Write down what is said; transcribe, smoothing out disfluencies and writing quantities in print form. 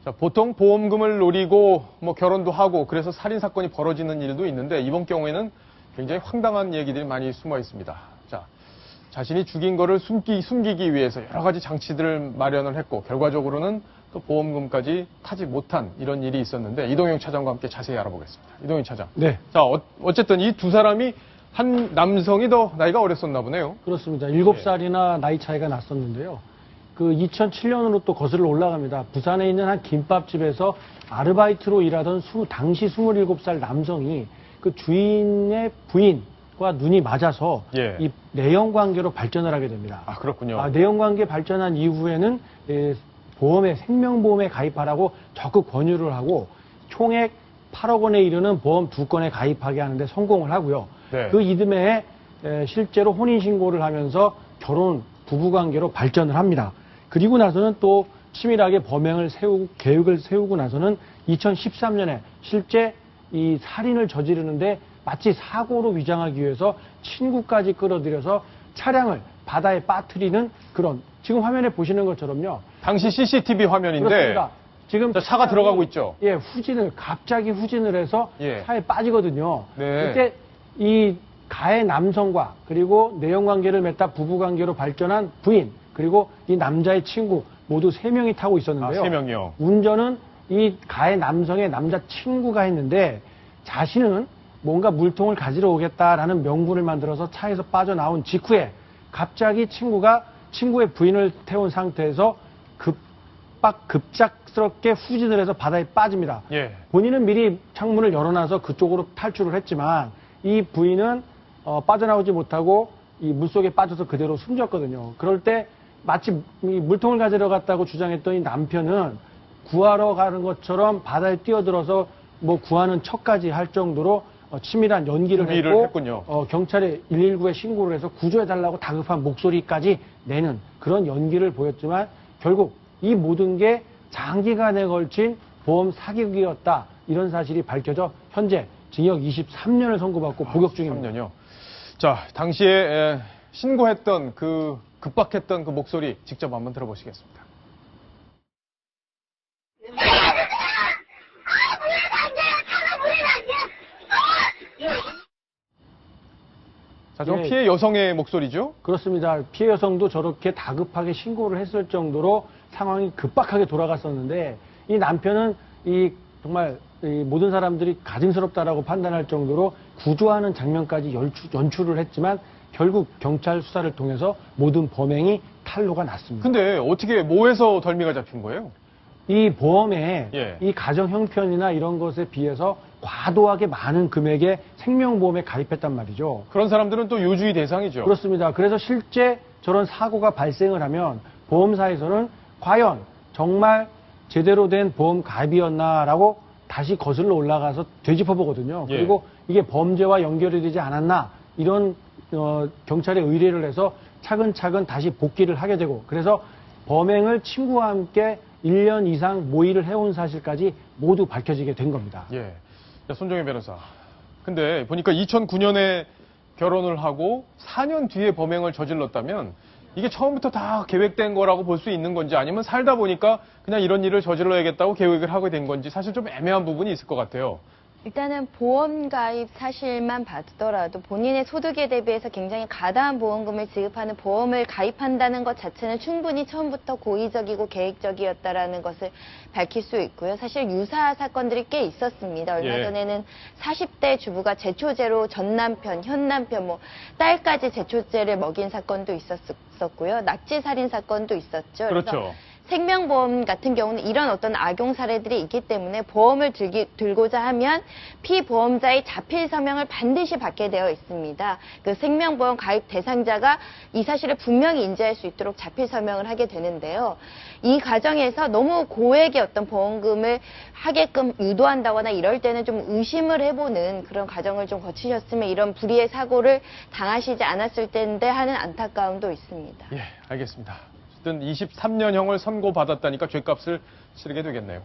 자, 보통 보험금을 노리고 뭐 결혼도 하고 그래서 살인 사건이 벌어지는 일도 있는데 이번 경우에는 굉장히 황당한 얘기들이 많이 숨어 있습니다. 자, 자신이 죽인 거를 숨기기 위해서 여러 가지 장치들을 마련을 했고 결과적으로는 또 보험금까지 타지 못한 이런 일이 있었는데 이동영 차장과 함께 자세히 알아보겠습니다. 이동영 차장. 네. 자, 어쨌든 이 두 사람이 한 남성이 더 나이가 어렸었나 보네요. 그렇습니다. 7살이나 나이 차이가 났었는데요. 그 2007년으로 또 거슬러 올라갑니다. 부산에 있는 한 김밥집에서 아르바이트로 일하던 당시 27살 남성이 그 주인의 부인과 눈이 맞아서 예. 이 내연 관계로 발전을 하게 됩니다. 아, 그렇군요. 내연 관계 발전한 이후에는 생명보험에 가입하라고 적극 권유를 하고 총액 8억 원에 이르는 보험 2건에 가입하게 하는데 성공을 하고요. 네. 그 이듬해에 실제로 혼인신고를 하면서 부부관계로 발전을 합니다. 그리고 나서는 또 치밀하게 계획을 세우고 나서는 2013년에 실제 이 살인을 저지르는데 마치 사고로 위장하기 위해서 친구까지 끌어들여서 차량을 바다에 빠뜨리는 그런 지금 화면에 보시는 것처럼요. 당시 CCTV 화면인데 그렇습니다. 지금 차가 들어가고 있죠. 예, 갑자기 후진을 해서 예. 차에 빠지거든요. 네. 그때 이 가해 남성과 그리고 내연관계를 맺다 부부관계로 발전한 부인 그리고 이 남자의 친구 모두 3명이 타고 있었는데요. 3명이요. 운전은 이 가해 남성의 남자 친구가 했는데 자신은 뭔가 물통을 가지러 오겠다라는 명분을 만들어서 차에서 빠져나온 직후에 갑자기 친구가 친구의 부인을 태운 상태에서 급작스럽게 후진을 해서 바다에 빠집니다. 예. 본인은 미리 창문을 열어놔서 그쪽으로 탈출을 했지만 이 부인은 빠져나오지 못하고 이 물속에 빠져서 그대로 숨졌거든요. 그럴 때 마치 이 물통을 가지러 갔다고 주장했던 이 남편은 구하러 가는 것처럼 바다에 뛰어들어서 뭐 구하는 척까지 할 정도로 치밀한 연기를 했고 했군요. 경찰에 119에 신고를 해서 구조해달라고 다급한 목소리까지 내는 그런 연기를 보였지만 결국 이 모든 게 장기간에 걸친 보험 사기극이었다. 이런 사실이 밝혀져 현재 징역 23년을 선고받고 복역 중입니다. 3년이요. 자, 당시에 신고했던 급박했던 그 목소리 직접 한번 들어보시겠습니다. 자, 저 예. 피해 여성의 목소리죠? 그렇습니다. 피해 여성도 저렇게 다급하게 신고를 했을 정도로 상황이 급박하게 돌아갔었는데 이 남편은 정말 모든 사람들이 가증스럽다라고 판단할 정도로 구조하는 장면까지 연출을 했지만 결국 경찰 수사를 통해서 모든 범행이 탄로가 났습니다. 근데 어떻게 뭐해서 덜미가 잡힌 거예요? 이 보험에 예. 이 가정 형편이나 이런 것에 비해서 과도하게 많은 금액의 생명보험에 가입했단 말이죠. 그런 사람들은 또 요주의 대상이죠. 그렇습니다. 그래서 실제 저런 사고가 발생을 하면 보험사에서는 과연 정말 제대로 된 보험 가입이었나라고 다시 거슬러 올라가서 되짚어보거든요. 예. 그리고 이게 범죄와 연결이 되지 않았나 이런 경찰에 의뢰를 해서 차근차근 다시 복귀를 하게 되고 그래서 범행을 친구와 함께 1년 이상 모의를 해온 사실까지 모두 밝혀지게 된 겁니다. 예. 자, 손정혜 변호사. 근데 보니까 2009년에 결혼을 하고 4년 뒤에 범행을 저질렀다면 이게 처음부터 다 계획된 거라고 볼 수 있는 건지 아니면 살다 보니까 그냥 이런 일을 저질러야겠다고 계획을 하게 된 건지 사실 좀 애매한 부분이 있을 것 같아요. 일단은 보험 가입 사실만 봤더라도 본인의 소득에 대비해서 굉장히 가다한 보험금을 지급하는 보험을 가입한다는 것 자체는 충분히 처음부터 고의적이고 계획적이었다라는 것을 밝힐 수 있고요. 사실 유사 사건들이 꽤 있었습니다. 얼마 예. 전에는 40대 주부가 제초제로 전 남편, 현 남편, 딸까지 제초제를 먹인 사건도 있었고요. 낙지 살인 사건도 있었죠. 그렇죠. 생명보험 같은 경우는 이런 어떤 악용 사례들이 있기 때문에 보험을 들고자 하면 피보험자의 자필 서명을 반드시 받게 되어 있습니다. 그 생명보험 가입 대상자가 이 사실을 분명히 인지할 수 있도록 자필 서명을 하게 되는데요. 이 과정에서 너무 고액의 어떤 보험금을 하게끔 유도한다거나 이럴 때는 좀 의심을 해보는 그런 과정을 좀 거치셨으면 이런 불의의 사고를 당하시지 않았을 텐데 하는 안타까움도 있습니다. 예, 알겠습니다. 어쨌든 23년형을 선고받았다니까 죗값을 치르게 되겠네요.